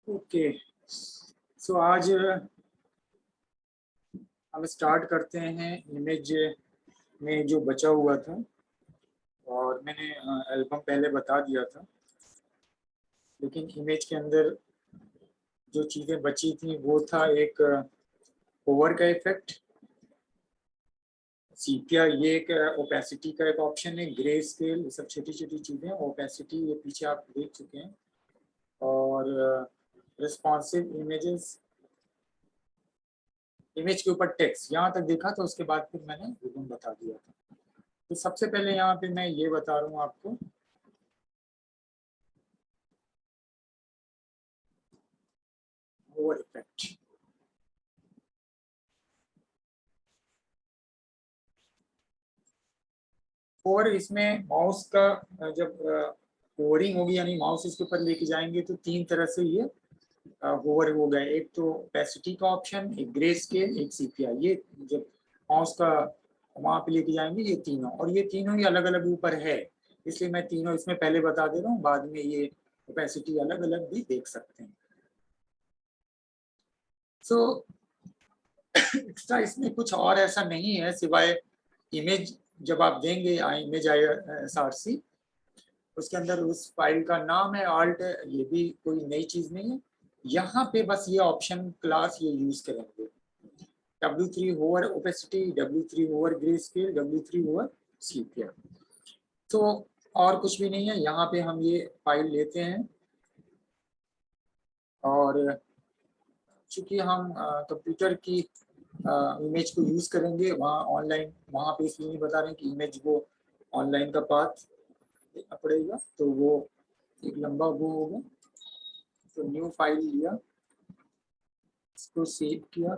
Okay, सो आज हम start करते हैं इमेज में जो बचा हुआ था। और मैंने एल्बम पहले बता दिया था, लेकिन इमेज के अंदर जो चीज़ें बची थी वो था एक ओवर का इफेक्ट, सीपिया, ये एक ओपेसिटी का एक ऑप्शन है, ग्रे स्केल, ये सब छोटी छोटी चीज़ें, ओपेसिटी ये पीछे आप देख चुके हैं, और रिस्पॉन्सिव इमेजेस, इमेज के ऊपर टेक्स्ट, यहाँ तक देखा तो उसके बाद फिर मैंने रिबन बता दिया था। तो सबसे पहले यहाँ पे मैं ये बता रहा हूँ आपको, ओवर इफेक्ट। और इसमें माउस का जब होवरिंग होगी, यानी माउस इसके ऊपर लेके जाएंगे, तो तीन तरह से ये होवर हो गए। एक तो ओपेसिटी का ऑप्शन, एक ग्रे स्केल, एक सीपिया। ये जब माउस का वहां पे लेके जाएंगे ये तीनों, और ये तीनों ही अलग अलग ऊपर है, इसलिए मैं तीनों इसमें पहले बता दे रहा हूँ, बाद में ये ओपेसिटी अलग अलग भी देख सकते हैं। सो एक्स्ट्रा इसमें कुछ और ऐसा नहीं है सिवाय इमेज जब आप देंगे इमेज ISRC, उसके अंदर उस फाइल का नाम है, आल्ट है, ये भी कोई नई चीज नहीं है। यहाँ पे बस ये ऑप्शन क्लास ये यूज करेंगे, W3 hover opacity, W3 hover grayscale, W3 hover sepia. तो और कुछ भी नहीं है। यहाँ पे हम ये फाइल लेते हैं, और चूंकि हम कंप्यूटर की इमेज को यूज करेंगे वहाँ ऑनलाइन, वहाँ पे इसलिए नहीं बता रहे हैं कि इमेज वो ऑनलाइन का पाथ देना पड़ेगा, तो वो एक लंबा वो होगा। तो न्यू फाइल लिया, इसको सेव किया,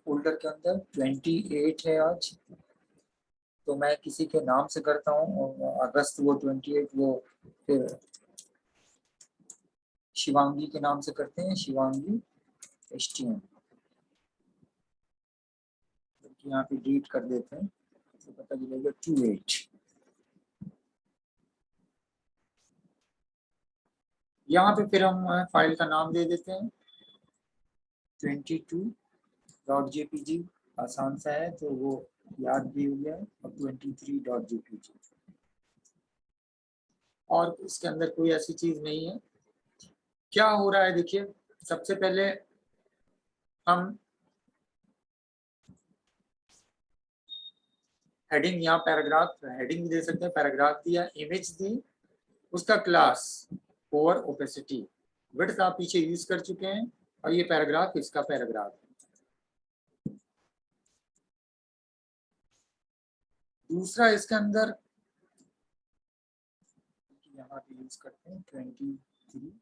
फोल्डर के अंदर 28 है आज, तो मैं किसी के नाम से करता हूँ, और अगस्त वो 28 वो फिर शिवांगी के नाम से करते हैं, शिवांगी HTM, यहाँ पे डिलीट कर देते हैं तो पता चलेगा 28। यहाँ पे फिर हम फाइल का नाम दे देते हैं 22.jpg, आसान सा है तो वो याद भी हो गया है, और 23.jpg, और इसके अंदर कोई ऐसी चीज नहीं है। क्या हो रहा है देखिए, सबसे पहले हम हेडिंग, यहाँ पैराग्राफ हेडिंग भी दे सकते हैं, पैराग्राफ दिया, इमेज दी, उसका क्लास ओवर ओपेसिटी, विड्थ आप पीछे यूज कर चुके हैं, और ये पैराग्राफ इसका पैराग्राफ है। दूसरा इसके अंदर यहाँ पे यूज करते हैं 23,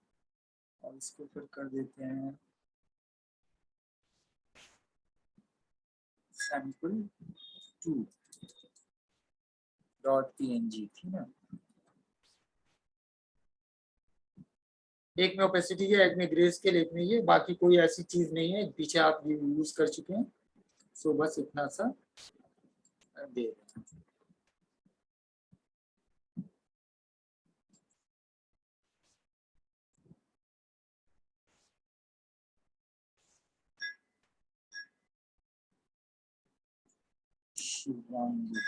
और इसको फिर कर देते हैं sample2.png, ठीक है। एक में ओपेसिटी है, एक में ग्रे स्केल, एक में ये, बाकी कोई ऐसी चीज नहीं है, पीछे आप यूज कर चुके हैं, सो बस इतना सा दे दें। शिवांगी,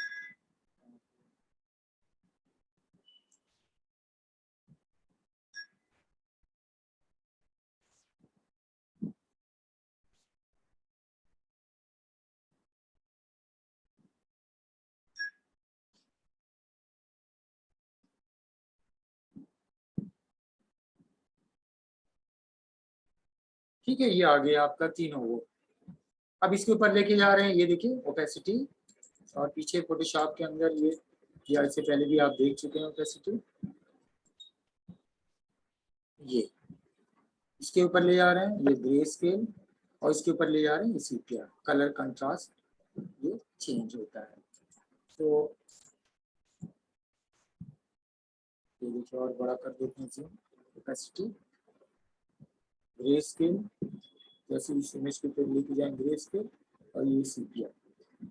ठीक है, ये आ गया आपका तीनों वो। अब इसके ऊपर लेके जा रहे हैं, ये देखिए ओपेसिटी, और पीछे फोटोशॉप के अंदर ये किया, इससे पहले भी आप देख चुके हैं ओपेसिटी, ये इसके ऊपर ले जा रहे हैं, ये ग्रे स्केल, और इसके ऊपर ले जा रहे हैं ये सीपिया, कलर कंट्रास्ट ये चेंज होता है। तो ये देखिए, और बड़ा कर देते हैं ओपेसिटी, ग्रे स्केल, जैसे इस इमेज के ऊपर लेके जाएं ग्रे स्केल, और ये सीपिया,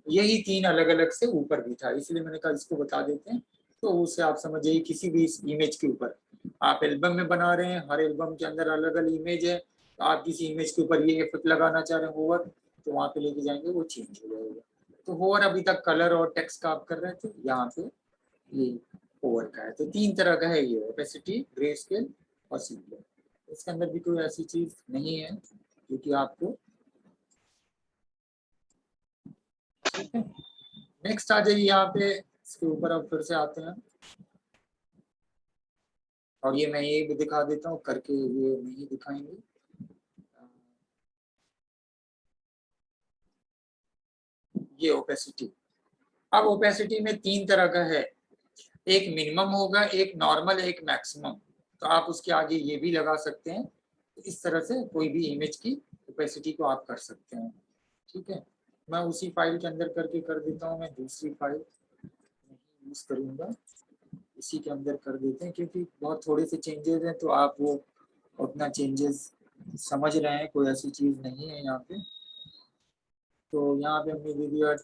यही तीन अलग अलग से ऊपर भी था, इसलिए मैंने कहा इसको बता देते हैं, तो उसे आप समझ जाइए किसी भी इस इमेज के ऊपर आप एल्बम में बना रहे हैं, हर एल्बम के अंदर अलग अलग इमेज है, तो आप किसी इमेज के ऊपर ये इफेक्ट लगाना चाह रहे हैं होवर, तो वहां पे लेके जाएंगे वो चेंज हो जाएगा। तो होवर अभी तक कलर और टेक्स्ट का आप कर रहे थे, यहाँ पे ये होवर का है। तो तीन तरह का है ये, ओपेसिटी, ग्रे स्केल और सिंपल। इसके अंदर भी कोई ऐसी चीज नहीं है जो कि आपको, ठीक है। नेक्स्ट आ जाइए यहाँ पे, इसके ऊपर अब फिर से आते हैं, और ये मैं ये भी दिखा देता हूँ करके, ये नहीं दिखाएंगे। ये ओपेसिटी, अब ओपेसिटी में तीन तरह का है, एक मिनिमम होगा, एक नॉर्मल, एक मैक्सिमम। तो आप उसके आगे ये भी लगा सकते हैं, इस तरह से कोई भी इमेज की ओपेसिटी को आप कर सकते हैं, ठीक है। मैं उसी फाइल के अंदर करके कर देता हूँ, मैं दूसरी फाइल यूज करूंगा, इसी के अंदर कर देते हैं, क्योंकि बहुत थोड़े से चेंजेस हैं, तो आप वो उतना चेंजेस समझ रहे हैं, कोई ऐसी चीज नहीं है यहाँ पे। तो यहाँ पे हमने दे दिया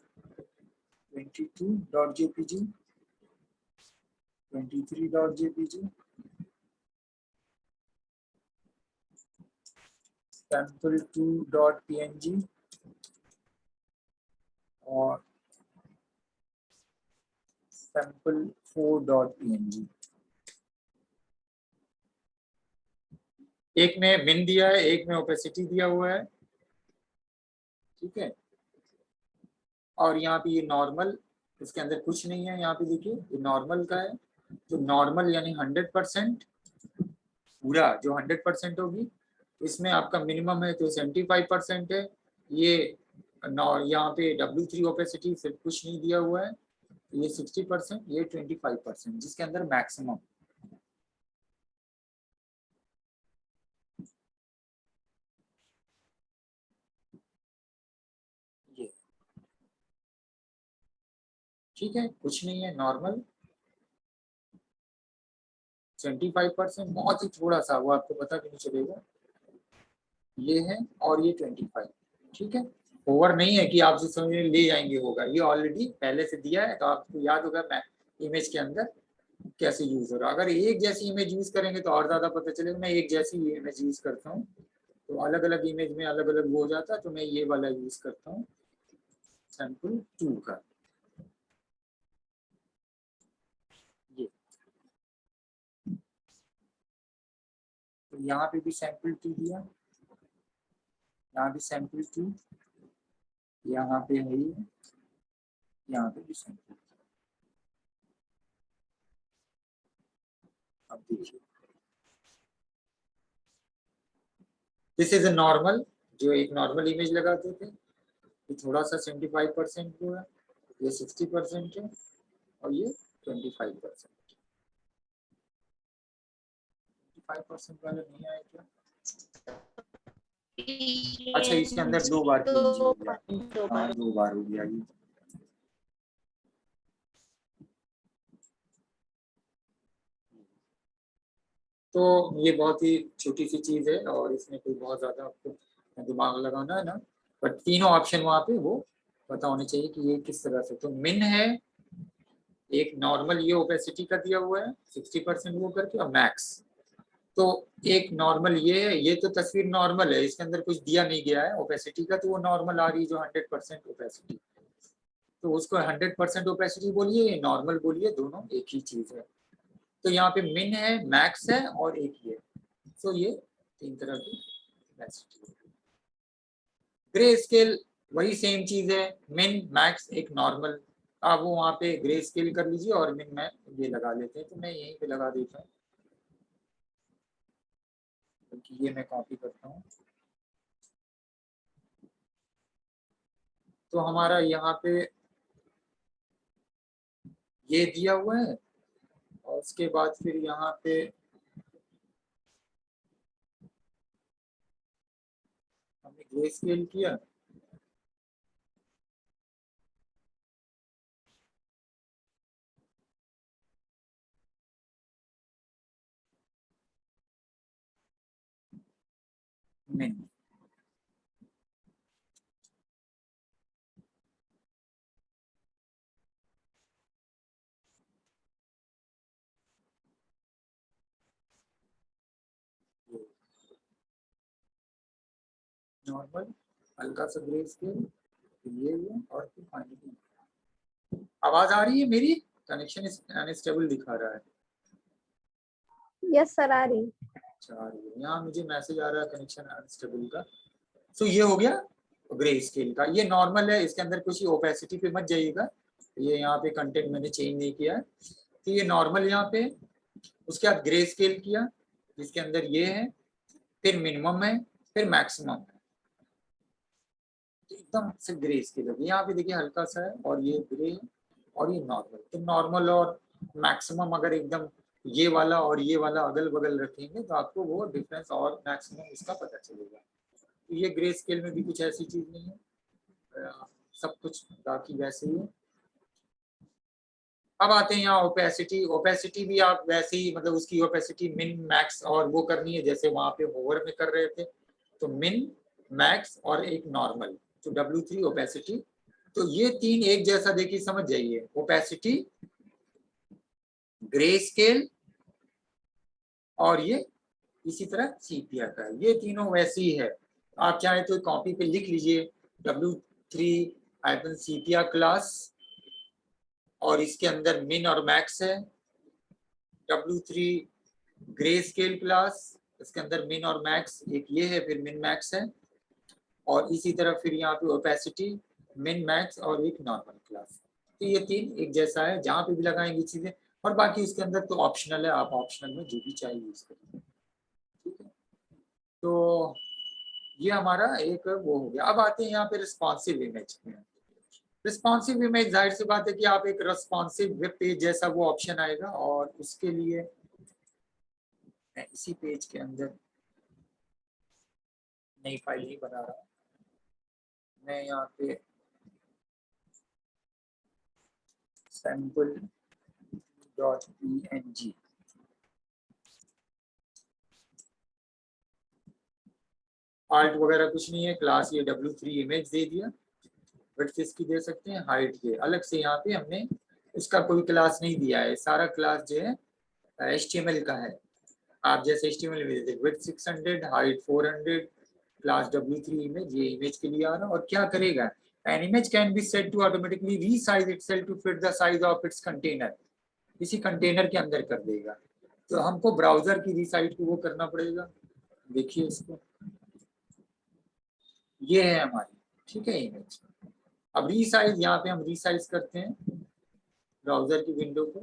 22.jpg, 23.jpg, sample2.png और sample4.png। एक में मिन दिया है, एक में ओपेसिटी दिया हुआ है, ठीक है। और यहाँ पे ये नॉर्मल, इसके अंदर कुछ नहीं है, यहाँ पे देखिए ये नॉर्मल का है। तो नॉर्मल यानी 100%, पूरा जो 100% होगी, इसमें आपका मिनिमम है तो 75% है। ये यहाँ पे W3 ओपेसिटी सिर्फ कुछ नहीं दिया हुआ है, ये 60%, ये 25%, जिसके अंदर मैक्सिमम। ये ठीक है, कुछ नहीं है, नॉर्मल 25%, बहुत ही थोड़ा सा, वो आपको पता भी नहीं चलेगा, ये है। और ये 25, ठीक है। ओवर नहीं है कि आप जो समझ ले जाएंगे होगा, ये ऑलरेडी पहले से दिया है, तो आपको याद होगा मैं इमेज के अंदर कैसे यूज हो रहा है। अगर एक जैसी इमेज यूज करेंगे तो और ज्यादा पता चलेगा। मैं एक जैसी इमेज यूज करता हूँ, तो अलग अलग इमेज में अलग अलग वो हो जाता है, तो मैं ये वाला यूज करता हूँ, sample2 का। ये तो यहाँ पे भी sample2 दिया, यहाँ भी sample2, यहाँ पे है ये, यहाँ पे भी sample। अब देखिए, दिस इज अ नॉर्मल, जो एक नॉर्मल इमेज लगाते थे, ये थोड़ा सा 75% को है, ये 60% है, और ये 25%। 25% वाला नहीं आया क्या? अच्छा, इसके अंदर दो बार पीएनजी हो गया, हाँ 2 बार हो गया ये। तो ये बहुत ही छोटी सी चीज है, और इसमें कोई बहुत ज्यादा आपको दिमाग लगाना है ना, बट तीनों ऑप्शन वहां पे वो पता होने चाहिए कि ये किस तरह से। तो मिन है, एक नॉर्मल ये ओपेसिटी का दिया हुआ है 60% वो करके, और मैक्स। तो एक नॉर्मल ये है, ये तो तस्वीर नॉर्मल है, इसके अंदर कुछ दिया नहीं गया है ओपेसिटी का, तो वो नॉर्मल आ रही है जो 100% ओपेसिटी, तो उसको 100% ओपेसिटी बोलिए, नॉर्मल बोलिए, दोनों एक ही चीज है। तो यहाँ पे मिन है, मैक्स है, और एक ये, तो ये तीन तरह की ओपेसिटी। ग्रे स्केल वही सेम चीज है, मिन मैक्स एक नॉर्मल। आप वो वहाँ पे ग्रे स्केल कर लीजिए, और मिन में ये लगा लेते हैं, तो मैं यहीं पे लगा देता हूँ, क्योंकि ये मैं कॉपी करता हूँ। तो हमारा यहाँ पे ये दिया हुआ है, और उसके बाद फिर यहाँ पे हमने ग्रे स्केल किया, मिन। नॉर्मल, हल्का सा ग्रे स्केल, ये और फिर फाइनली। आवाज आ रही है मेरी? कनेक्शन अनस्टेबल दिखा रहा है। यस सर, आ रही। अच्छा, यहाँ मुझे मैसेज आ रहा है कनेक्शन अनस्टेबल का। तो ये हो गया ग्रे स्केल का। ये नॉर्मल है, इसके अंदर कुछ ओपेसिटी पे मत जाइएगा, ये यहाँ पे कंटेंट मैंने चेंज नहीं किया है। तो ये नॉर्मल यहाँ पे, उसके बाद ग्रे स्केल किया जिसके अंदर ये है, फिर मिनिमम है, फिर मैक्सिमम है, तो एकदम से ग्रे स्केल होगी। यहाँ पे देखिए हल्का सा है, और ये ग्रे है, और ये नॉर्मल। तो नॉर्मल और मैक्सिमम अगर एकदम ये वाला और ये वाला अगल बगल रखेंगे तो आपको वो डिफरेंस और मैक्सिमम इसका पता चलेगा। तो ये ग्रे स्केल में भी कुछ ऐसी चीज नहीं है, सब कुछ बाकी वैसे ही है। अब आते हैं यहाँ ओपेसिटी। ओपेसिटी भी आप वैसे ही, मतलब उसकी ओपेसिटी मिन मैक्स और वो करनी है जैसे वहां पे होवर में कर रहे थे। तो मिन, मैक्स और एक नॉर्मल, तो W3 ओपेसिटी। तो ये तीन एक जैसा देखिए, समझ जाइए, ओपेसिटी, ग्रे स्केल, और ये इसी तरह सीपिया का, ये तीनों वैसे ही है। आप चाहे तो कॉपी पे लिख लीजिए W3 सीपिया क्लास, और इसके अंदर मिन और मैक्स है। W3 ग्रे स्केल क्लास, इसके अंदर मिन और मैक्स, एक ये है, फिर मिन मैक्स है, और इसी तरह फिर यहाँ पे ओपेसिटी, मिन मैक्स और एक नॉर्मल क्लास। तो ये तीन एक जैसा है, जहाँ पे भी लगाएंगे चीजें। और बाकी इसके अंदर तो ऑप्शनल है, आप ऑप्शनल में जो भी चाहिए यूज करिए। ठीक है, तो ये हमारा एक वो हो गया। अब आते हैं यहाँ पे रिस्पॉन्सिव इमेज में। रिस्पॉन्सिव इमेज, जाहिर सी बात है कि आप एक रिस्पॉन्सिव वेब पेज जैसा वो ऑप्शन आएगा, और उसके लिए मैं इसी पेज के अंदर नई फाइल ही बना रहा हूँ। मैं यहाँ पे sample.png, आल्ट वगैरह कुछ नहीं है, क्लास ये W3 इमेज दे दिया। विड्थ इसकी दे सकते हैं, हाइट के अलग से यहाँ पे हमने इसका कोई क्लास नहीं दिया है, सारा क्लास जो है HTML का है। आप जैसे HTML में देते width 600, height 400, class W3 image, ये इमेज के लिए आ रहा है। और क्या करेगा, an image can be set to automatically resize itself to fit the size of its container, इसी कंटेनर के अंदर कर देगा। तो हमको ब्राउजर की रीसाइज को वो करना पड़ेगा। देखिए इसको, ये है हमारी, ठीक है, इमेज। अब रीसाइज, यहाँ पे हम रीसाइज करते हैं ब्राउजर की विंडो को,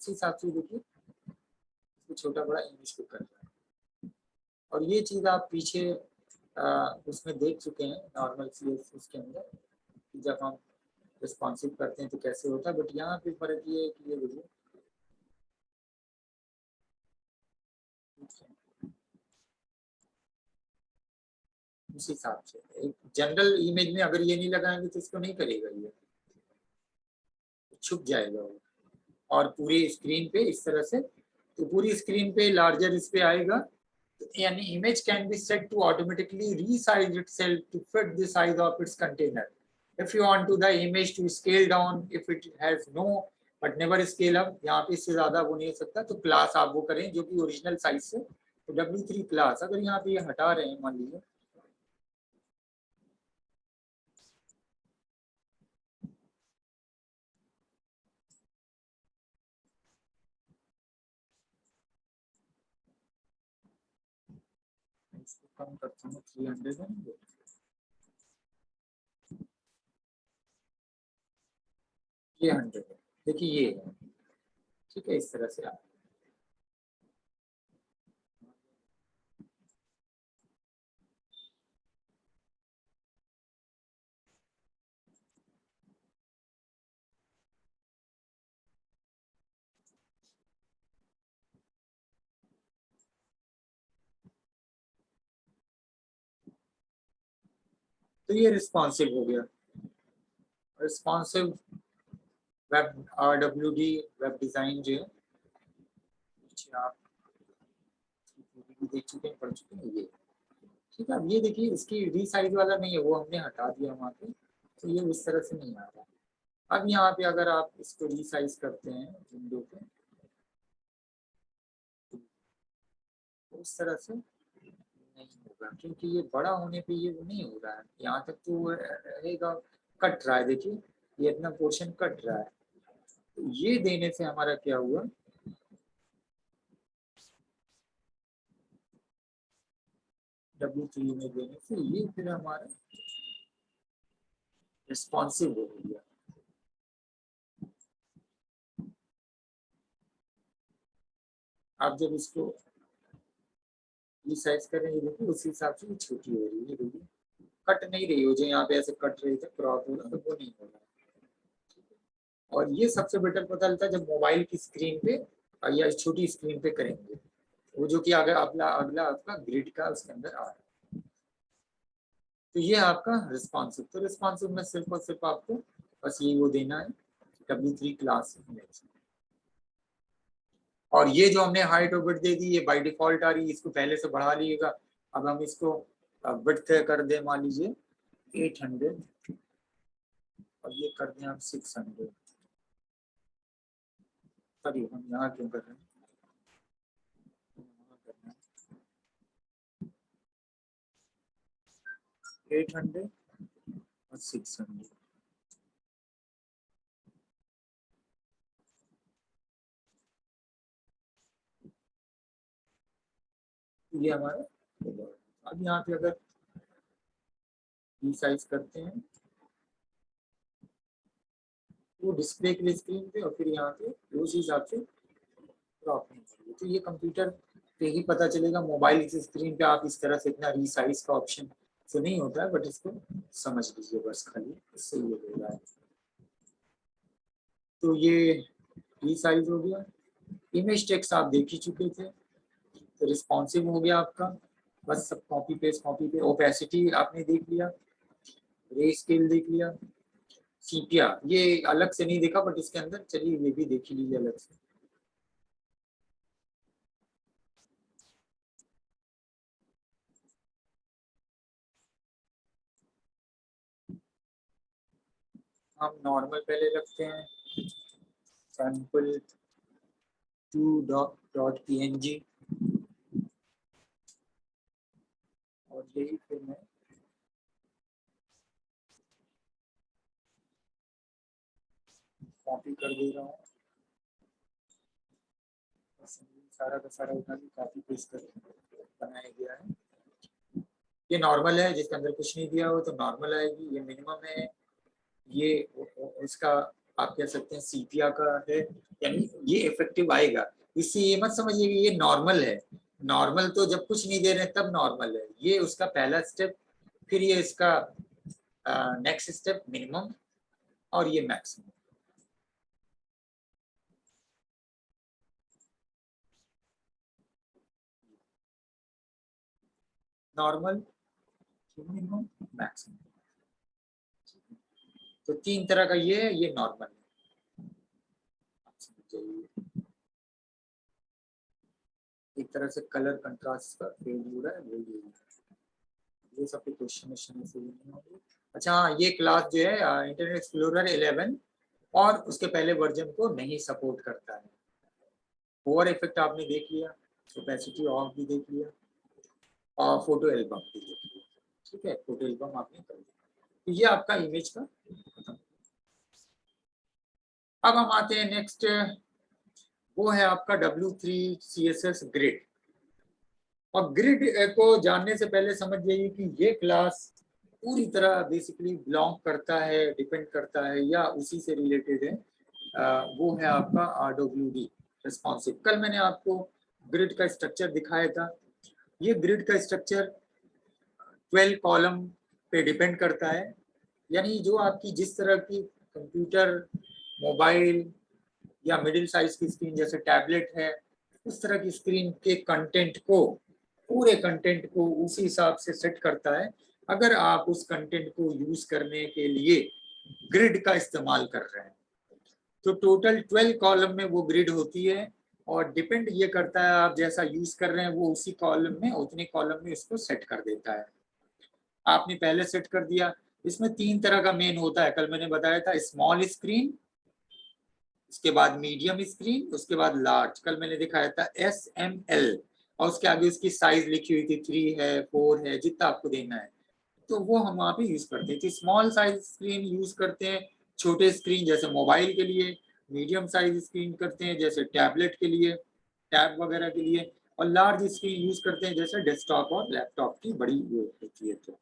इस हिसाब से देखिए छोटा बड़ा इमेज को कर रहा है। और ये चीज आप पीछे उसमें देख चुके हैं नॉर्मल CSS के अंदर, जब हम रिस्पॉन्सिव करते हैं तो कैसे होता है। बट यहाँ पे फर्क ये है कि ये देखिए, उस हिसाब से एक जनरल इमेज में अगर ये नहीं लगाएंगे तो इसको नहीं करेगा, ये छुप जाएगा वो। और पूरी स्क्रीन पे इस तरह से, तो पूरी स्क्रीन पे लार्जर इस पे आएगा। An image can be set to automatically resize itself to fit the size of its container. If you want to the image to scale down, if it has no but never scale up, यहाँ पे इससे ज्यादा वो नहीं हो सकता, तो class आप वो करें जो कि ओरिजिनल साइज से। तो W3 क्लास अगर यहाँ पे ये हटा रहे हैं, मान लीजिए इसको कम करता हूँ 300 है, ये 100 है, देखिए ये है, ठीक है, इस तरह से आप। तो ये रिस्पॉन्सिव हो गया। Responsive web RWD web design जो है, आप देख चुके हैं, पढ़ चुके हैं ये, ठीक है। अब ये देखिए इसकी रीसाइज वाला नहीं है, वो हमने हटा दिया वहाँ पे, तो ये उस तरह से नहीं आ रहा। अब यहाँ पे अगर आप इसको रीसाइज करते हैं विंडो पे, तो उस तरह से नहीं होगा। होगा, क्योंकि ये बड़ा होने पे ये नहीं हो रहा है, यहाँ तक तो वो रहेगा, कट रहा है, देखिए ये इतना पोर्शन कट रहा है। तो ये देने से हमारा क्या हुआ, W3 में देने से ये फिर हमारा रिस्पॉन्सिव हो गया। आप जब इसको रिसाइज कर रहे हैं, देखिए उस हिसाब से छोटी हो रही है, देखिए कट नहीं रही हो, जो यहाँ पे ऐसे कट रही थे क्रॉप हो रहा, तो वो नहीं हो रहा। और ये सबसे बेटर पता चलता है जब मोबाइल की स्क्रीन पे या छोटी स्क्रीन पे करेंगे, वो जो कि अगर अगला अगला आपका ग्रिड का उसके अंदर आ रहा है। तो ये आपका रिस्पॉन्सिव, तो रिस्पॉन्सिव में सिर्फ और सिर्फ आपको बस ये वो देना है W3 क्लास इमेज। और ये जो हमने हाइट और विड्थ दे दी, ये बाय डिफॉल्ट आ रही है, इसको पहले से बढ़ा लिएगा। अब हम इसको विड्थ कर दे मान लीजिए 800 और ये कर दें हम 600। सॉरी हम यहाँ क्यों कर रहे हैं, 800 और 600। ये हमारा, अब यहाँ पे अगर रिसाइज करते हैं वो डिस्प्ले के लिए स्क्रीन पे, और फिर यहाँ पे उस हिसाब से क्रॉप नहीं चाहिए, तो ये कंप्यूटर पे ही पता चलेगा। मोबाइल की स्क्रीन पे आप इस तरह से इतना रिसाइज का ऑप्शन से नहीं होता है, बट इसको समझ लीजिए बस, खाली इससे ये हो रहा है। तो ये रिसाइज हो गया। इमेज टेक्स्ट आप देख ही चुके थे, तो रिस्पॉन्सिव हो गया आपका, बस सब कॉपी पे। ओपेसिटी आपने देख लिया, रे स्केल देख लिया, सीपिया ये अलग से नहीं देखा, बट इसके अंदर चलिए ये भी देख लीजिए अलग से। हम नॉर्मल पहले रखते हैं, सैंपल 2.png, और यही फिर मैं कॉपी कर दे रहा हूँ, सारा का सारा उठा के कॉपी पेस्ट कर बनाया गया है। ये नॉर्मल है, जिसके अंदर कुछ नहीं दिया हो तो नॉर्मल आएगी, ये मिनिमम है, ये इसका आप कह सकते हैं सीपिया का है, यानी ये इफेक्टिव आएगा। इससे ये मत समझिए कि ये नॉर्मल है, नॉर्मल तो जब कुछ नहीं दे रहे तब नॉर्मल है, ये उसका पहला स्टेप, फिर ये इसका नेक्स्ट स्टेप मिनिमम, और ये मैक्सिमम। नॉर्मल, मिनिमम, मैक्सिमम, तो तीन तरह का ये नॉर्मल है। एक तरह से कलर कंट्रास्ट का फेल हो रहा है, वो ये सब क्वेश्चन से नहीं होंगे। अच्छा हाँ, ये क्लास जो है इंटरनेट एक्सप्लोरर 11 और उसके पहले वर्जन को नहीं सपोर्ट करता है। ओवर इफेक्ट आपने देख लिया, ओपेसिटी ऑफ भी देख लिया, और फोटो एल्बम भी देख लिया। ठीक है, फोटो एल्बम आपने कर लिया, तो ये आपका इमेज का खत्म। अब हम आते हैं नेक्स्ट, वो है आपका W3 CSS ग्रिड। और ग्रिड को जानने से पहले समझ जाइए कि ये क्लास पूरी तरह बेसिकली बिलोंग करता है, डिपेंड करता है, या उसी से रिलेटेड है। वो है आपका RWD रिस्पॉन्सिव। कल मैंने आपको ग्रिड का स्ट्रक्चर दिखाया था। ये ग्रिड का स्ट्रक्चर 12 कॉलम पे डिपेंड करता है, यानी जो आपकी जिस तरह की कंप्यूटर, मोबाइल या मिडिल साइज की स्क्रीन जैसे टैबलेट है, उस तरह की स्क्रीन के कंटेंट को, पूरे कंटेंट को उसी हिसाब से सेट करता है। अगर आप उस कंटेंट को यूज करने के लिए ग्रिड का इस्तेमाल कर रहे हैं, तो टोटल 12 कॉलम में वो ग्रिड होती है, और डिपेंड ये करता है आप जैसा यूज कर रहे हैं, वो उसी कॉलम में, उतने कॉलम में इसको सेट कर देता है। आपने पहले सेट कर दिया। इसमें तीन तरह का मेन होता है, कल मैंने बताया था, स्मॉल स्क्रीन, उसके बाद मीडियम स्क्रीन, उसके बाद लार्ज। कल मैंने दिखाया था SML, और उसके आगे उसकी साइज लिखी हुई थी 3 है 4 है जितना आपको देना है, तो वो हम वहाँ पे यूज करते हैं। तो स्मॉल साइज स्क्रीन यूज करते हैं छोटे स्क्रीन जैसे मोबाइल के लिए, मीडियम साइज स्क्रीन करते हैं जैसे टैबलेट के लिए, टैब वगैरह के लिए, और लार्ज स्क्रीन यूज करते हैं जैसे डेस्कटॉप और लैपटॉप की बड़ी वो होती है। तो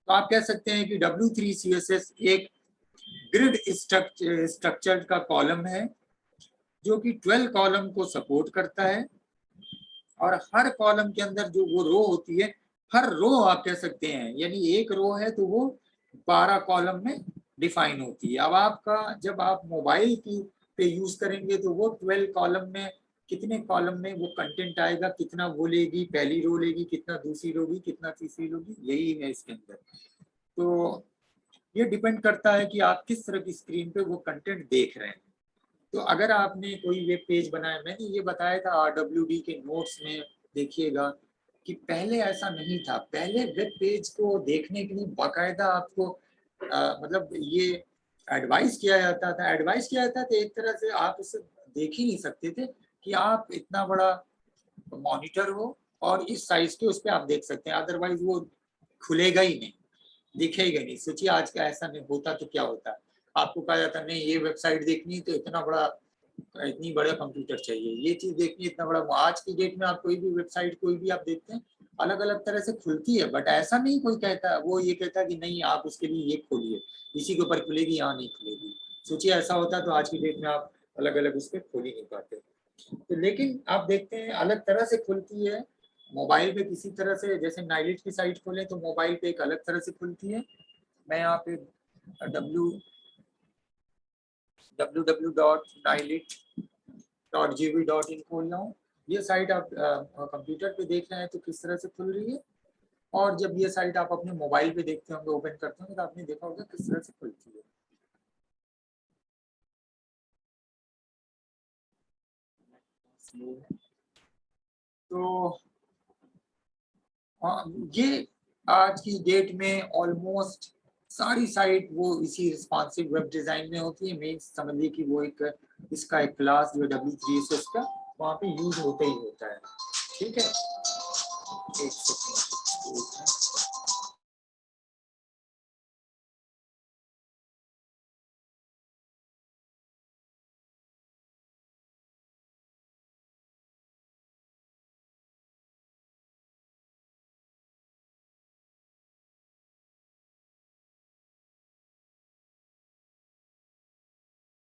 आप कह सकते हैं कि W3CSS एक ग्रिड स्ट्रक्चर का कॉलम है जो कि 12 कॉलम को सपोर्ट करता है, और हर कॉलम के अंदर जो वो रो होती है, हर रो आप कह सकते हैं, यानी एक रो है तो वो 12 कॉलम में डिफाइन होती है। अब आपका जब आप मोबाइल की पे यूज करेंगे तो वो 12 कॉलम में कितने कॉलम में वो कंटेंट आएगा, कितना वो लेगी, पहली रो लेगी, कितना दूसरी रो लेगी, कितना तीसरी रो लेगी, यही है इसके अंदर। तो ये डिपेंड करता है कि आप किस तरह की स्क्रीन पे वो कंटेंट देख रहे हैं। तो अगर आपने कोई वेब पेज बनाया, मैंने ये बताया था RWD के नोट्स में, देखिएगा कि पहले ऐसा नहीं था। पहले वेब पेज को देखने के लिए बाकायदा आपको मतलब ये एडवाइस किया जाता था, एक तरह से आप उसे देख ही नहीं सकते थे कि आप इतना बड़ा मॉनिटर हो और इस साइज के उस पर आप देख सकते हैं, अदरवाइज वो खुलेगा ही नहीं, दिखेगा नहीं। सोचिए आज का ऐसा नहीं होता तो क्या होता। आपको कहा जाता नहीं ये वेबसाइट देखनी तो इतना बड़ा, इतनी बड़ा कंप्यूटर चाहिए, ये चीज देखनी इतना बड़ा। आज की डेट में आप कोई भी वेबसाइट कोई भी आप देखते हैं अलग अलग तरह से खुलती है, बट ऐसा नहीं कोई कहता, वो ये कहता कि नहीं आप उसके लिए ये खोलिए, इसी के ऊपर खुलेगी, यहाँ नहीं खुलेगी। सोचिए ऐसा होता तो आज की डेट में आप अलग अलग उस पर खोल ही नहीं पाते। तो लेकिन आप देखते हैं अलग तरह से खुलती है मोबाइल पे, किसी तरह से, जैसे नाइलिट की साइट खोलें तो मोबाइल पे एक अलग तरह से खुलती है। मैं यहाँ पे www.nilit.gv.in खोल रहा हूँ। ये साइट आप कंप्यूटर पे देख रहे हैं तो किस तरह से खुल रही है, और जब ये साइट आप अपने मोबाइल पे देखते होंगे, ओपन करते होंगे, तो आपने देखा होगा किस तरह से खुलती है। तो हाँ, ये आज की डेट में ऑलमोस्ट सारी साइट वो इसी रिस्पॉन्सिव वेब डिजाइन में होती है। मेन समझिए कि वो एक इसका एक क्लास जो W3CSS का वहाँ पे यूज होता ही होता है। ठीक है, एक सेकंड।